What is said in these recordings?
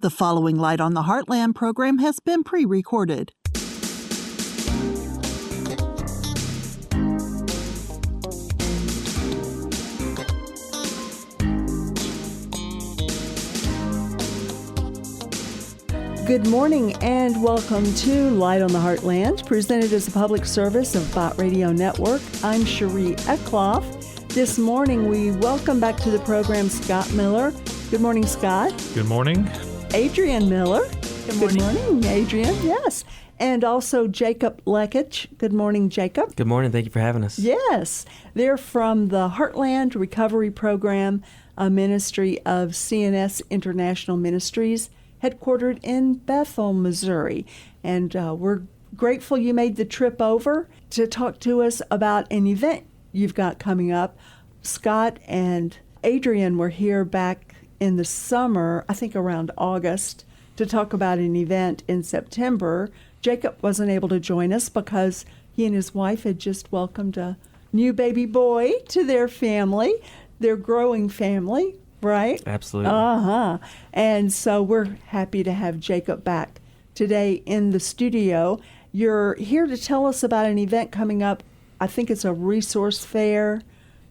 The following Light on the Heartland program has been pre-recorded. Good morning and welcome to Light on the Heartland, presented as a public service of BOTT Radio Network. I'm Sherie Eklof. This morning we welcome back to the program Scott Miller. Good morning, Scott. Good morning. Adrienne Miller. Good morning. Good morning, Adrienne. Yes. And also Jacob Lekich. Good morning, Jacob. Good morning. Thank you for having us. Yes. They're from the Heartland Recovery Program, a ministry of CNS International Ministries, headquartered in Bethel, Missouri. And we're grateful you made the trip over to talk to us about an event you've got coming up. Scott and Adrienne were here back in the summer, I think around August, to talk about an event in September. Jacob wasn't able to join us because he and his wife had just welcomed a new baby boy to their family, their growing family, right? Absolutely. And so we're happy to have Jacob back today in the studio. You're here to tell us about an event coming up. I think it's a resource fair.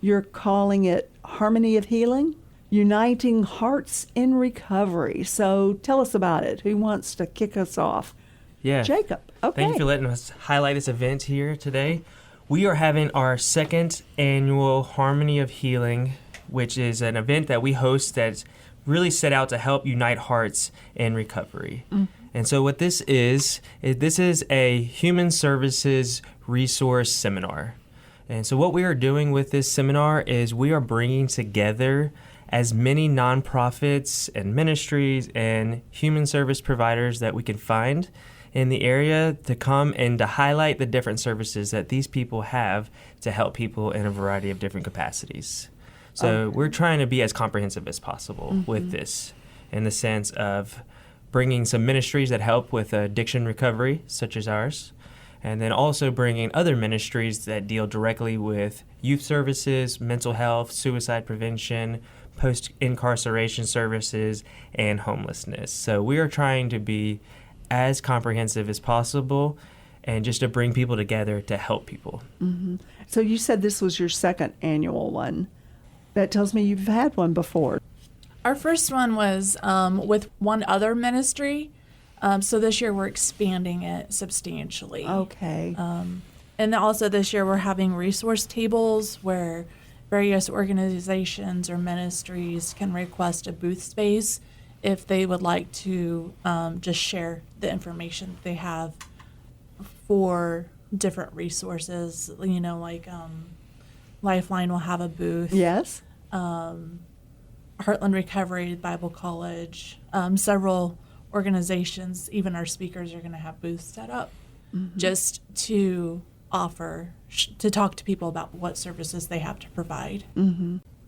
You're calling it Harmony of Healing, Uniting Hearts in Recovery. So tell us about it. Who wants to kick us off? Yeah. Jacob. Okay. Thank you for letting us highlight this event here today. We are having our second annual Harmony of Healing, which is an event that we host that's really set out to help unite hearts in recovery. And so what this is a human services resource seminar. And so what we are doing with this seminar is we are bringing together as many nonprofits and ministries and human service providers that we can find in the area to come and to highlight the different services that these people have to help people in a variety of different capacities. So we're trying to be as comprehensive as possible with this, in the sense of bringing some ministries that help with addiction recovery, such as ours, and then also bringing other ministries that deal directly with youth services, mental health, suicide prevention, post-incarceration services, and homelessness. So we are trying to be as comprehensive as possible and just to bring people together to help people. So you said this was your second annual one. That tells me you've had one before. Our first one was with one other ministry. So this year we're expanding it substantially. Okay. And also this year we're having resource tables where various organizations or ministries can request a booth space if they would like to just share the information they have for different resources. You know, like Lifeline will have a booth. Yes. Heartland Recovery, Bible College, several organizations, even our speakers are going to have booths set up just to offer, to talk to people about what services they have to provide.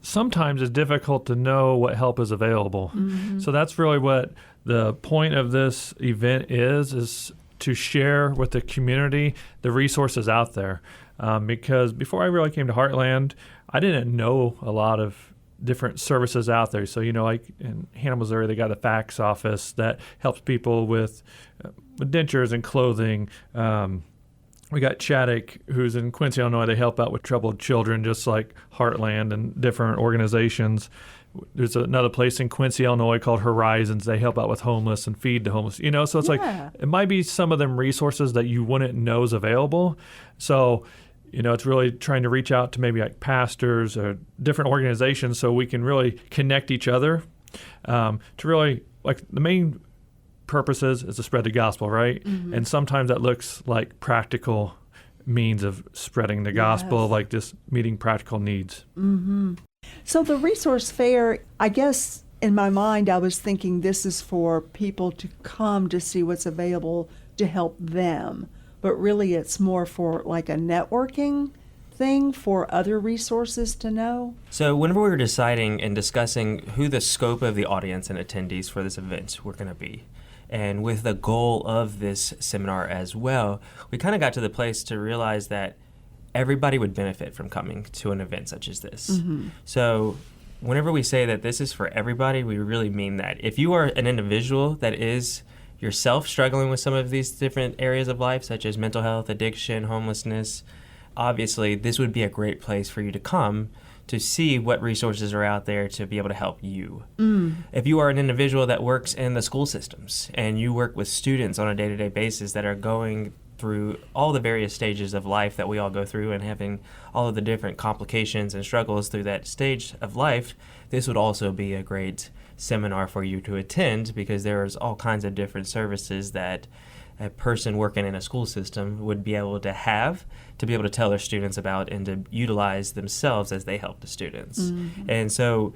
Sometimes it's difficult to know what help is available. So that's really what the point of this event is to share with the community the resources out there. Because before I really came to Heartland, I didn't know a lot of different services out there. So, you know, like in Hannah, Missouri, they got a fax office that helps people with dentures and clothing. We got Chaddock, who's in Quincy, Illinois. They help out with troubled children, just like Heartland and different organizations. There's another place in Quincy, Illinois called Horizons. They help out with homeless and feed the homeless. You know, so it's like it might be some of them resources that you wouldn't know is available. So, you know, it's really trying to reach out to maybe like pastors or different organizations so we can really connect each other to really, like, the main purposes is to spread the gospel, right? And sometimes that looks like practical means of spreading the gospel, like just meeting practical needs. So the resource fair, I guess in my mind I was thinking this is for people to come to see what's available to help them, but really it's more for like a networking thing for other resources to know? So whenever we were deciding and discussing who the scope of the audience and attendees for this event were going to be, and with the goal of this seminar as well, we kind of got to the place to realize that everybody would benefit from coming to an event such as this. So whenever we say that this is for everybody, we really mean that. If you are an individual that is yourself struggling with some of these different areas of life, such as mental health, addiction, homelessness, obviously this would be a great place for you to come to see what resources are out there to be able to help you. If you are an individual that works in the school systems and you work with students on a day-to-day basis that are going through all the various stages of life that we all go through and having all of the different complications and struggles through that stage of life, this would also be a great seminar for you to attend, because there's all kinds of different services that a person working in a school system would be able to have to be able to tell their students about and to utilize themselves as they help the students. And so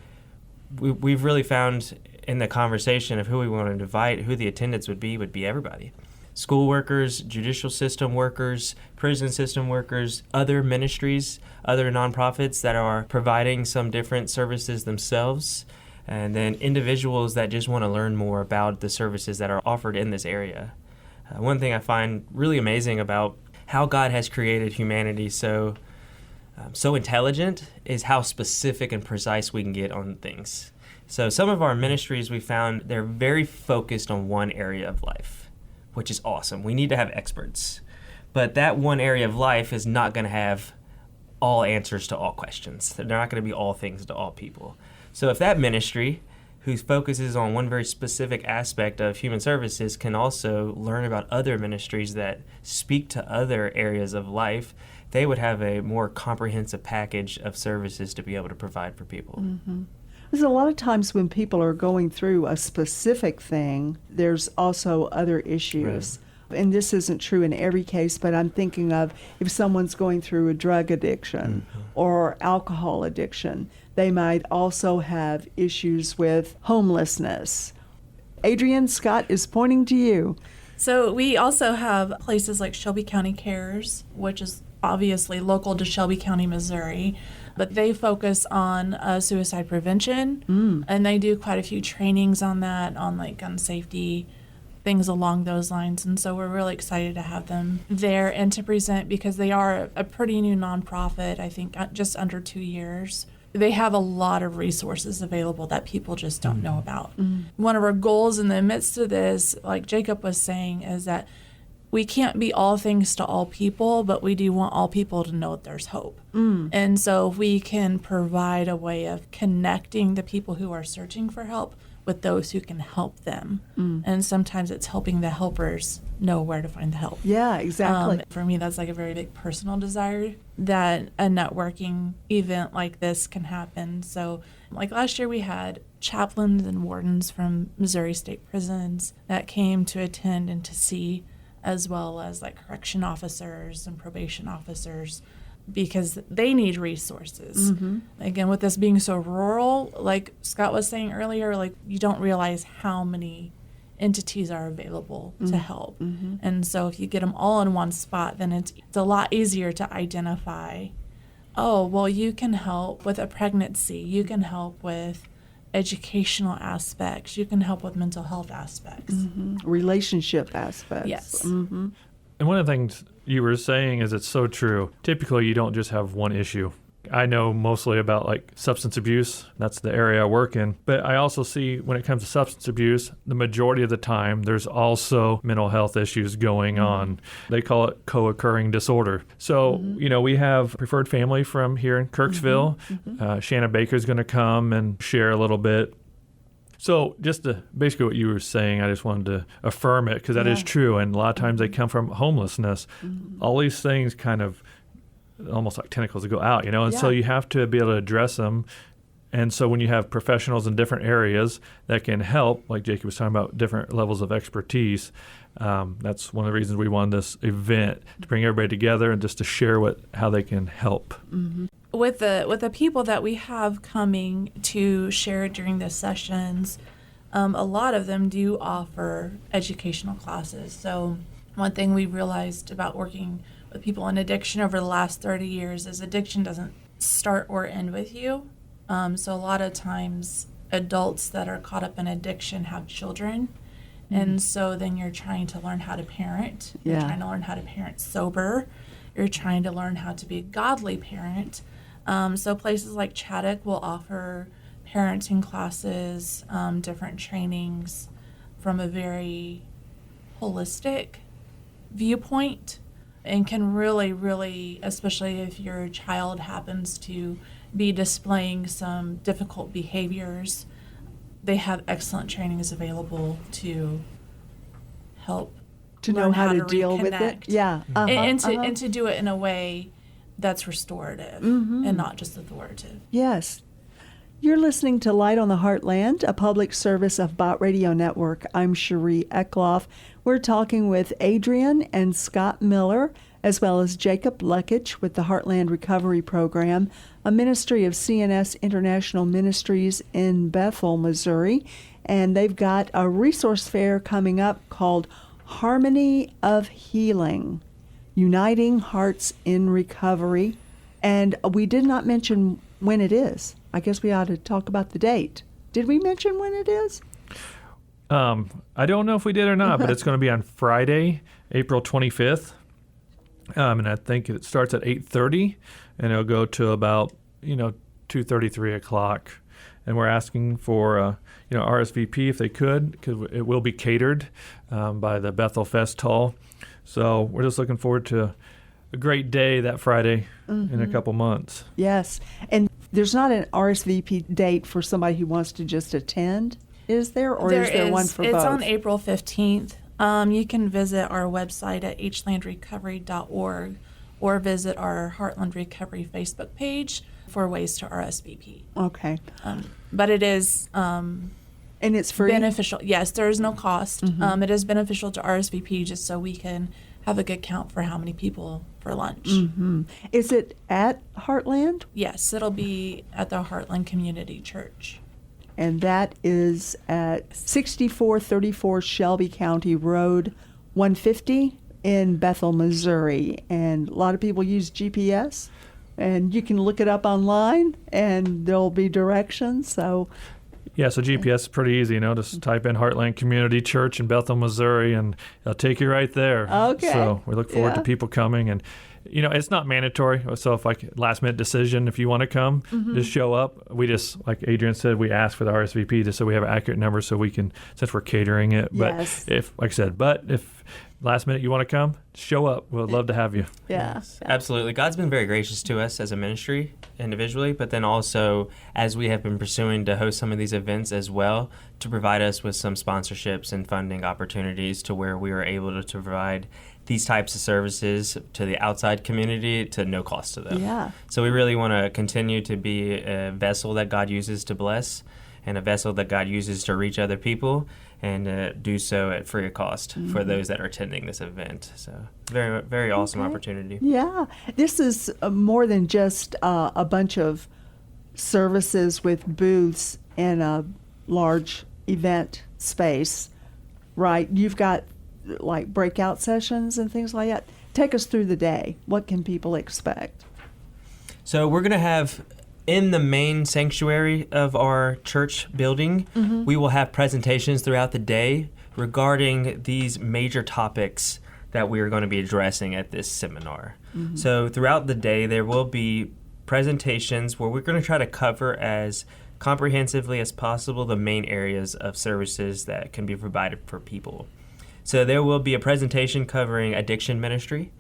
we've really found in the conversation of who we want to invite, who the attendance would be everybody. School workers, judicial system workers, prison system workers, other ministries, other nonprofits that are providing some different services themselves, and then individuals that just want to learn more about the services that are offered in this area. One thing I find really amazing about how God has created humanity so intelligent is how specific and precise we can get on things. So some of our ministries, we found they're very focused on one area of life, which is awesome. We need to have experts. But that one area of life is not going to have all answers to all questions. They're not going to be all things to all people. So if that ministry, who focuses on one very specific aspect of human services, can also learn about other ministries that speak to other areas of life, they would have a more comprehensive package of services to be able to provide for people. There's a lot of times when people are going through a specific thing, there's also other issues. And this isn't true in every case, but I'm thinking of if someone's going through a drug addiction or alcohol addiction, they might also have issues with homelessness. Adrienne, Scott is pointing to you. So we also have places like Shelby County Cares, which is obviously local to Shelby County, Missouri, but they focus on suicide prevention, and they do quite a few trainings on that, on like gun safety, things along those lines. And so we're really excited to have them there and to present, because they are a pretty new nonprofit, I think just under 2 years. They have a lot of resources available that people just don't know about. One of our goals in the midst of this, like Jacob was saying, is that we can't be all things to all people, but we do want all people to know that there's hope. And so if we can provide a way of connecting the people who are searching for help with those who can help them. And sometimes it's helping the helpers know where to find the help. Yeah, exactly. For me, that's like a very big personal desire that a networking event like this can happen. So like last year we had chaplains and wardens from Missouri State Prisons that came to attend and to see, as well as like correction officers and probation officers, because they need resources. Again, with this being so rural, like Scott was saying earlier, like you don't realize how many entities are available to help. And so if you get them all in one spot, then it's a lot easier to identify, oh, well, you can help with a pregnancy, you can help with educational aspects, you can help with mental health aspects. Relationship aspects. Yes. And one of the things you were saying is it's so true. Typically, you don't just have one issue. I know mostly about like substance abuse. That's the area I work in. But I also see when it comes to substance abuse, the majority of the time, there's also mental health issues going on. They call it co-occurring disorder. So, you know, we have Preferred Family from here in Kirksville. Shanna Baker's going to come and share a little bit. So just to basically what you were saying, I just wanted to affirm it, because that is true. And a lot of times they come from homelessness. All these things kind of almost like tentacles that go out, you know, and so you have to be able to address them. And so when you have professionals in different areas that can help, like Jacob was talking about, different levels of expertise, that's one of the reasons we wanted this event, to bring everybody together and just to share how they can help. With the people that we have coming to share during the sessions, a lot of them do offer educational classes. So one thing we realized about working with people in addiction over the last 30 years is addiction doesn't start or end with you. So a lot of times adults that are caught up in addiction have children. And so then you're trying to learn how to parent. You're trying to learn how to parent sober. You're trying to learn how to be a godly parent. So places like Chaddock will offer parenting classes, different trainings from a very holistic viewpoint, and can really, especially if your child happens to be displaying some difficult behaviors, they have excellent trainings available to help To know learn how to deal with it. reconnect. Yeah. And to do it in a way that's restorative and not just authoritative. Yes. You're listening to Light on the Heartland, a public service of BOTT Radio Network. I'm Sherie Eklof. We're talking with Adrienne and Scott Miller, as well as Jacob Luckich with the Heartland Recovery Program, a ministry of CNS International Ministries in Bethel, Missouri. And they've got a resource fair coming up called Harmony of Healing, Uniting Hearts in Recovery. And we did not mention when it is. I guess we ought to talk about the date. Did we mention when it is? I don't know if we did or not, but it's going to be on Friday, April 25th. And I think it starts at 8:30, and it'll go to about 2:30, 3 o'clock. And we're asking for RSVP if they could, because it will be catered by the Bethel Fest Hall. So we're just looking forward to a great day that Friday in a couple months. Yes. And there's not an RSVP date for somebody who wants to just attend, is there? Or is there one for both? It's on April 15th. You can visit our website at hlandrecovery.org or visit our Heartland Recovery Facebook page for ways to RSVP. Okay. But it is And it's free? beneficial. Yes, there is no cost. It is beneficial to RSVP just so we can have a good count for how many people for lunch. Is it at Heartland? Yes, it'll be at the Heartland Community Church. And that is at 6434 Shelby County Road 150 in Bethel, Missouri. And a lot of people use GPS, and you can look it up online, and there'll be directions. So GPS is pretty easy, just type in Heartland Community Church in Bethel, Missouri, and it'll take you right there. Okay. So we look forward to people coming, and it's not mandatory. So if last minute decision, if you want to come, just show up. We just, like Adrienne said, we ask for the RSVP just so we have an accurate number so we can, since we're catering it. Yes. But if last minute you want to come, show up. We'd love to have you. yeah. Absolutely. God's been very gracious to us as a ministry individually, but then also as we have been pursuing to host some of these events as well, to provide us with some sponsorships and funding opportunities to where we are able to provide these types of services to the outside community to no cost to them. Yeah. So we really want to continue to be a vessel that God uses to bless and a vessel that God uses to reach other people, and do so at free of cost for those that are attending this event. So very, very awesome opportunity. Yeah. This is more than just a bunch of services with booths in a large event space, right? You've got like breakout sessions and things like that. Take us through the day. What can people expect? So we're going to have, in the main sanctuary of our church building, we will have presentations throughout the day regarding these major topics that we are going to be addressing at this seminar. So throughout the day, there will be presentations where we're going to try to cover as comprehensively as possible the main areas of services that can be provided for people. So there will be a presentation covering addiction ministry,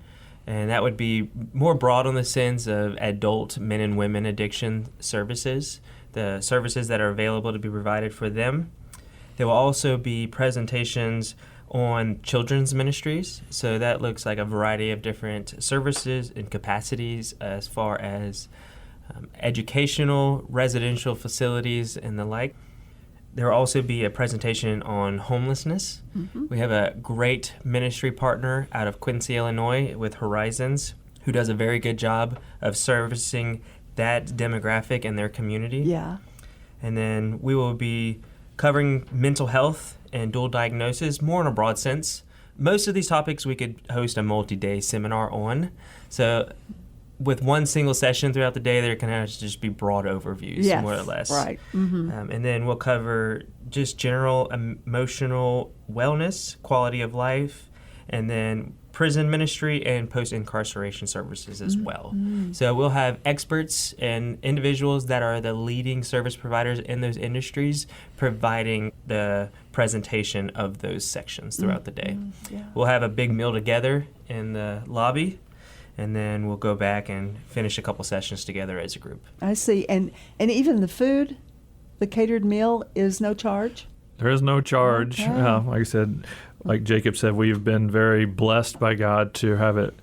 and that would be more broad on the sense of adult men and women addiction services, the services that are available to be provided for them. There will also be presentations on children's ministries. So that looks like a variety of different services and capacities as far as educational, residential facilities, and the like. There will also be a presentation on homelessness. We have a great ministry partner out of Quincy, Illinois with Horizons, who does a very good job of servicing that demographic in their community. Yeah. And then we will be covering mental health and dual diagnosis more in a broad sense. Most of these topics we could host a multi-day seminar on. So with one single session throughout the day, there can just be broad overviews, Yes, more or less. right. And then we'll cover just general emotional wellness, quality of life, and then prison ministry and post-incarceration services as well. So we'll have experts and individuals that are the leading service providers in those industries providing the presentation of those sections throughout the day. Yeah. We'll have a big meal together in the lobby, and then we'll go back and finish a couple sessions together as a group. I see. And even the food, the catered meal is no charge? There is no charge. Okay. Like I said, like Jacob said, we've been very blessed by God to have it,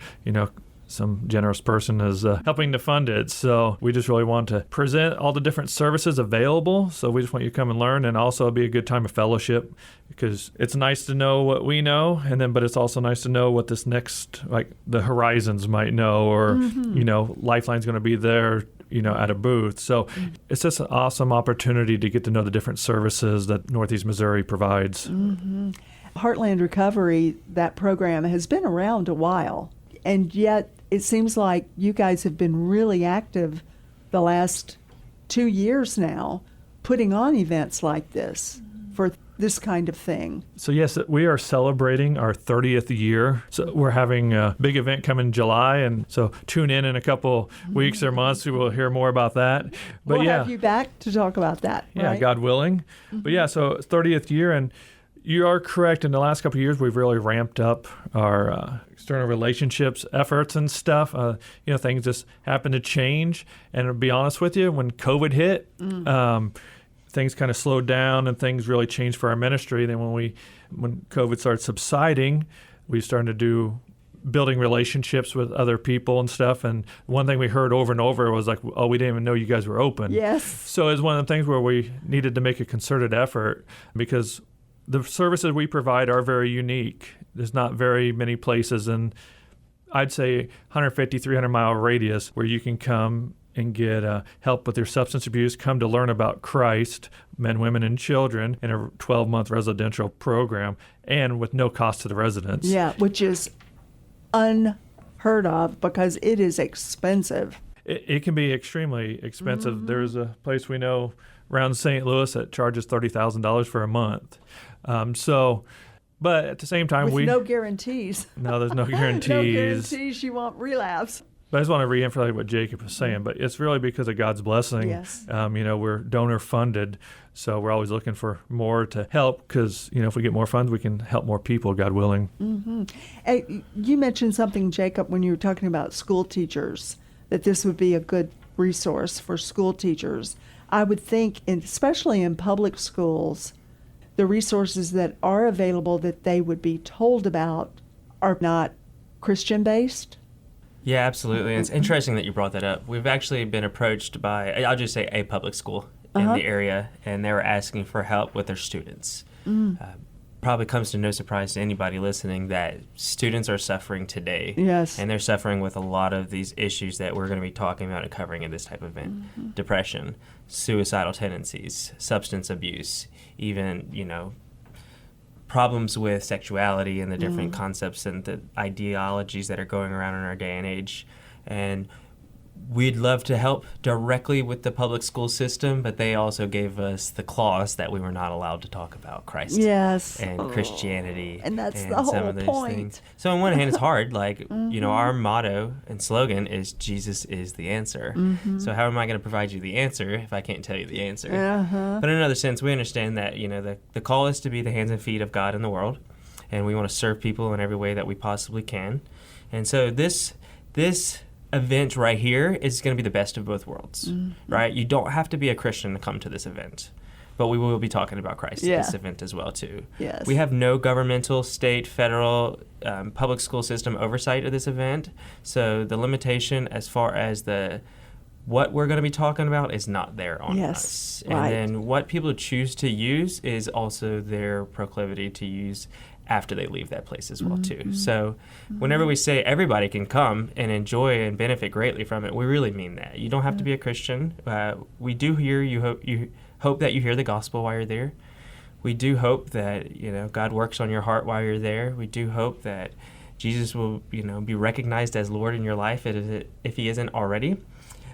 some generous person is helping to fund it. So we just really want to present all the different services available. So we just want you to come and learn, and also it'll be a good time of fellowship, because it's nice to know what we know, but it's also nice to know what this next, like the Horizons might know, or, Lifeline's going to be there, at a booth. So it's just an awesome opportunity to get to know the different services that Northeast Missouri provides. Heartland Recovery, that program, has been around a while, and yet it seems like you guys have been really active the last 2 years now, putting on events like this for this kind of thing. So yes, we are celebrating our 30th year. So we're having a big event coming in July, and so tune in a couple weeks or months. We will hear more about that. But We'll have you back to talk about that, yeah, right? God willing. But yeah, so 30th year, and you are correct. In the last couple of years, we've really ramped up our external relationships efforts and stuff. Things just happen to change. And to be honest with you, when COVID hit, things kind of slowed down and things really changed for our ministry. Then when COVID started subsiding, we started to do building relationships with other people and stuff. And one thing we heard over and over was like, oh, we didn't even know you guys were open. Yes. So it's one of the things where we needed to make a concerted effort, because the services we provide are very unique. There's not very many places in, I'd say, 150, 300-mile radius where you can come and get help with your substance abuse, come to learn about Christ, men, women, and children, in a 12-month residential program, and with no cost to the residents. Yeah, which is unheard of because it is expensive. It can be extremely expensive. There's a place we know around St. Louis that charges $30,000 for a month. But at the same time, With no guarantees. No, there's no guarantees. No guarantees you won't relapse. But I just want to re-emphasize what Jacob was saying, but it's really because of God's blessing. Yes. We're donor funded, so we're always looking for more to help, because, if we get more funds, we can help more people, God willing. Hey, you mentioned something, Jacob, when you were talking about school teachers, that this would be a good resource for school teachers. I would think, especially in public schools, the resources that are available that they would be told about are not Christian-based. Yeah, absolutely. And it's interesting that you brought that up. We've actually been approached by, I'll just say, a public school in the area, and they were asking for help with their students. Probably comes to no surprise to anybody listening that students are suffering today. Yes. And they're suffering with a lot of these issues that we're going to be talking about and covering in this type of event. Depression, suicidal tendencies, substance abuse, even, problems with sexuality and the different concepts and the ideologies that are going around in our day and age. And we'd love to help directly with the public school system, but they also gave us the clause that we were not allowed to talk about Christ and Christianity. And that's and the some whole of those point. things. So on one hand, it's hard. Like, our motto and slogan is Jesus is the answer. So how am I going to provide you the answer if I can't tell you the answer? But in another sense, we understand that, the call is to be the hands and feet of God in the world, and we want to serve people in every way that we possibly can. And so this event right here is going to be the best of both worlds, right? You don't have to be a Christian to come to this event, but we will be talking about Christ at this event as well, too. Yes. We have no governmental, state, federal, public school system oversight of this event, so the limitation as far as what we're going to be talking about is not there on us. Right. And then what people choose to use is also their proclivity to use after they leave that place as well, too. So whenever we say everybody can come and enjoy and benefit greatly from it, we really mean that. You don't have to be a Christian. We do hear you hope that you hear the gospel while you're there. We do hope that, God works on your heart while you're there. We do hope that Jesus will, be recognized as Lord in your life if he isn't already.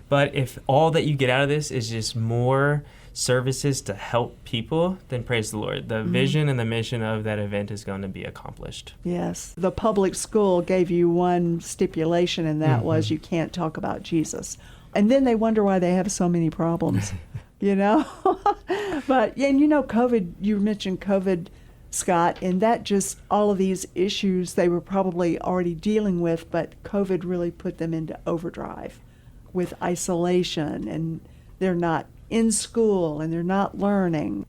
But if all that you get out of this is just more services to help people, then praise the Lord. The vision and the mission of that event is going to be accomplished. Yes. The public school gave you one stipulation, and that was you can't talk about Jesus. And then they wonder why they have so many problems, you know? But, and you know, COVID, you mentioned COVID, Scott, and that just, all of these issues they were probably already dealing with, but COVID really put them into overdrive with isolation, and they're not in school and they're not learning.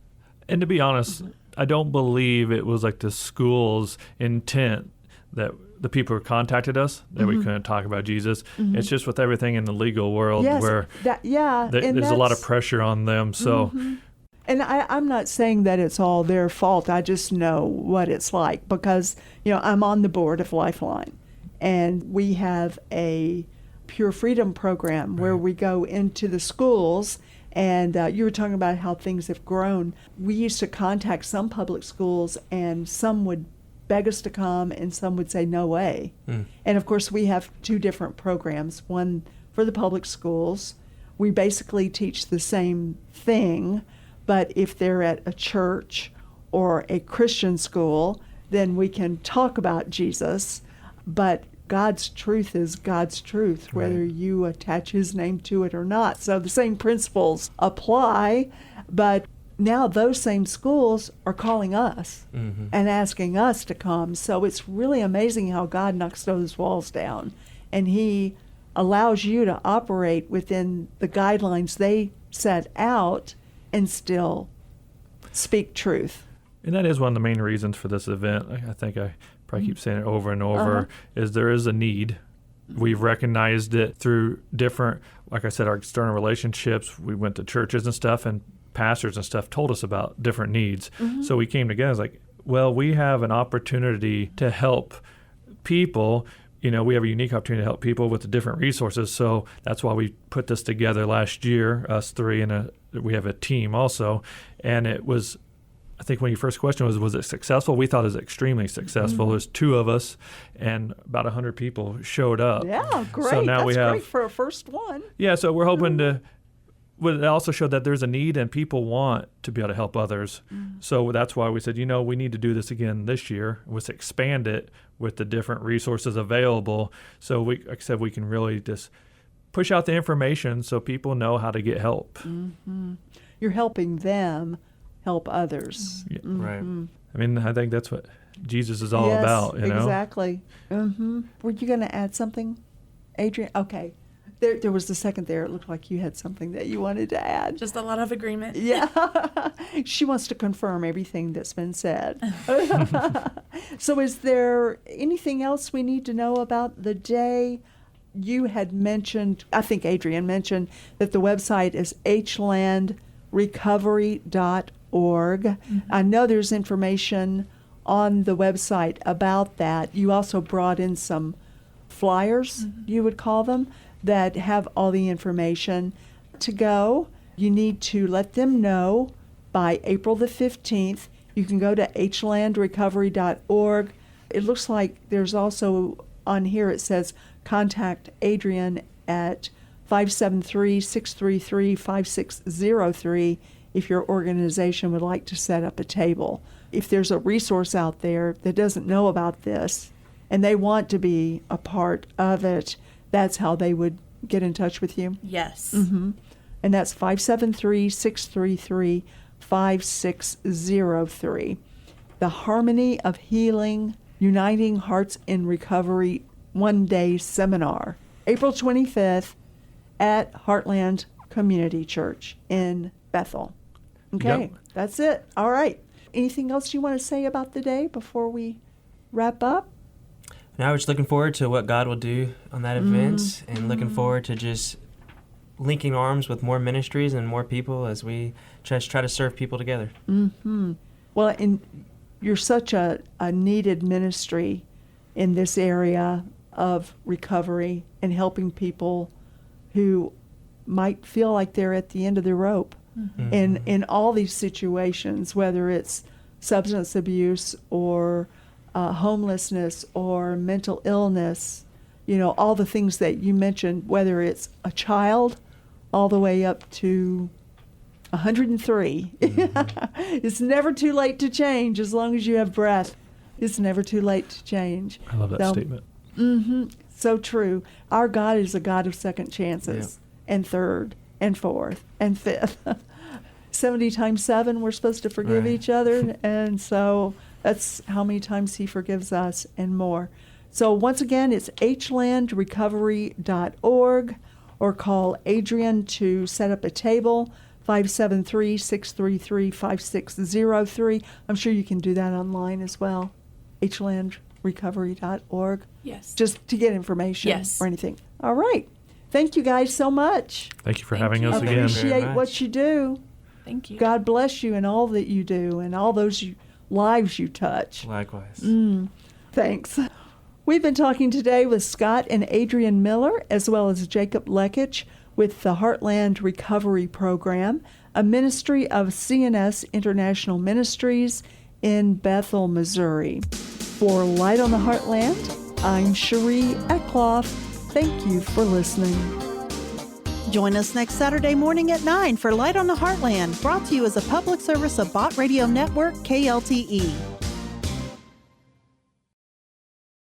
And to be honest, I don't believe it was like the school's intent that the people who contacted us that we couldn't talk about Jesus. It's just with everything in the legal world where there's a lot of pressure on them. So, and I'm not saying that it's all their fault. I just know what it's like because, you know, I'm on the board of Lifeline, and we have a Pure Freedom program where we go into the schools. And you were talking about how things have grown. We used to contact some public schools, and some would beg us to come, and some would say, no way. And, of course, we have two different programs. One for the public schools. We basically teach the same thing, but if they're at a church or a Christian school, then we can talk about Jesus. But God's truth is God's truth, whether you attach his name to it or not. So the same principles apply, but now those same schools are calling us and asking us to come. So it's really amazing how God knocks those walls down, and he allows you to operate within the guidelines they set out and still speak truth. And that is one of the main reasons for this event. I think I probably keep saying it over and over, is there is a need. We've recognized it through different, like I said, our external relationships. We went to churches and stuff, and pastors and stuff told us about different needs. So we came together, it's like, well, we have an opportunity to help people. You know, we have a unique opportunity to help people with the different resources. So that's why we put this together last year, us three, and we have a team also. And it was, I think when your first question was it successful? We thought it was extremely successful. There's two of us, and about 100 people showed up. Yeah, great. So now That's great for a first one. Yeah, so we're hoping to, well, it also showed that there's a need and people want to be able to help others. So that's why we said, you know, we need to do this again this year. Let's expand it with the different resources available. So we, like I said, we can really just push out the information so people know how to get help. You're helping them help others. Yeah. Right. I mean, I think that's what Jesus is all about, you know? Exactly. Were you going to add something, Adrienne? Okay. There was the second there. It looked like you had something that you wanted to add. Just a lot of agreement. Yeah. She wants to confirm everything that's been said. So is there anything else we need to know about the day? You had mentioned, I think Adrienne mentioned, that the website is heartlandrecovery.org. I know there's information on the website about that. You also brought in some flyers, you would call them, that have all the information. To go, you need to let them know by April the 15th. You can go to heartlandrecovery.org. It looks like there's also on here, it says contact Adrienne at 573-633-5603 if your organization would like to set up a table. If there's a resource out there that doesn't know about this and they want to be a part of it, that's how they would get in touch with you? Yes. And that's 573-633-5603. The Harmony of Healing, Uniting Hearts in Recovery one-day seminar, April 25th at Heartland Community Church in Bethel. Okay, Yep. That's it. All right. Anything else you want to say about the day before we wrap up? Now we're just looking forward to what God will do on that event, and looking forward to just linking arms with more ministries and more people as we just try to serve people together. Well, and you're such a needed ministry in this area of recovery and helping people who might feel like they're at the end of the rope in all these situations, whether it's substance abuse or homelessness or mental illness, you know, all the things that you mentioned, whether it's a child all the way up to 103. It's never too late to change as long as you have breath. It's never too late to change. I love that So, statement. So true. Our God is a God of second chances and third and fourth and fifth. 70 times 7, we're supposed to forgive each other. And so that's how many times he forgives us and more. So once again, it's heartlandrecovery.org or call Adrienne to set up a table, 573-633-5603. I'm sure you can do that online as well, heartlandrecovery.org. Yes. Just to get information Yes. or anything. All right. Thank you guys so much. Thank you for Thank having you. us I again. appreciate much. what you do. Thank you. God bless you in all that you do and all those lives you touch. Likewise. Thanks. We've been talking today with Scott and Adrienne Miller, as well as Jacob Lekich with the Heartland Recovery Program, a ministry of CNS International Ministries in Bethel, Missouri. For Light on the Heartland, I'm Sherie Eklof. Thank you for listening. Join us next Saturday morning at 9 for Light on the Heartland, brought to you as a public service of BOTT Radio Network, KLTE.